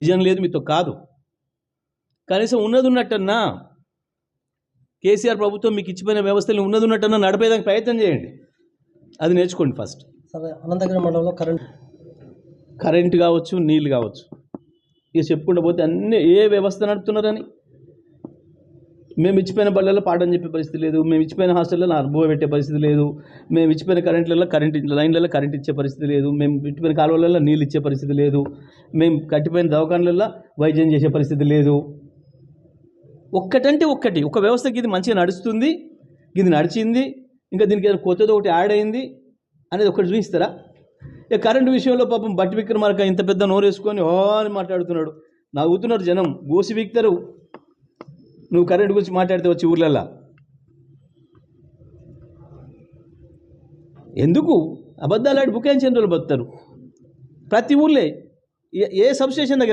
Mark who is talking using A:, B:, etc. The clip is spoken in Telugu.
A: విజన్ లేదు, మీతో కాదు. కనీసం ఉన్నది ఉన్నట్టన్నా కేసీఆర్ ప్రభుత్వం మీకు ఇచ్చిపోయిన వ్యవస్థలు ఉన్నది ఉన్నట్టన్నా నడిపేదానికి ప్రయత్నం చేయండి. అది నేర్చుకోండి ఫస్ట్.
B: సరే, అనంతగిరి మండలంలో
A: కరెంటు కావచ్చు, నీళ్ళు కావచ్చు, ఇక చెప్పుకుంటూ పోతే అన్నీ ఏ వ్యవస్థ నడుపుతున్నారని. మేము ఇచ్చిపోయిన బళ్ళల్లో పాఠం చెప్పే పరిస్థితి లేదు, మేము ఇచ్చిపోయిన హాస్టల్లో అనుభవం పెట్టే పరిస్థితి లేదు, మేము ఇచ్చిపోయిన కరెంట్ లైన్లలో కరెంట్ ఇచ్చే పరిస్థితి లేదు, మేము ఇచ్చిపోయిన కాలువలలో నీళ్ళు ఇచ్చే పరిస్థితి లేదు, మేము కట్టిపోయిన దవాఖానలలో వైద్యం చేసే పరిస్థితి లేదు. ఒక్కటంటే ఒక్కటి, ఒక వ్యవస్థకి ఇది మంచిగా నడుస్తుంది, ఇది నడిచింది, ఇంకా దీనికి ఏదైనా కొత్తది ఒకటి యాడ్ అయింది అనేది ఒకటి చూపిస్తారా? ఇక కరెంటు విషయంలో పాపం బట్టి విక్రమార్క ఇంత పెద్ద నోరు వేసుకొని అని మాట్లాడుతున్నాడు. నవ్వుతున్నారు జనం, గోసి వీక్తారు నువ్వు కరెంటు గురించి మాట్లాడితే వచ్చి ఊర్లల్లో. ఎందుకు అబద్ధాలు ఆడి బుకాయించిన రోజులు బతుతారు ప్రతి ఊళ్ళే. ఏ సబ్స్టేషన్ దగ్గర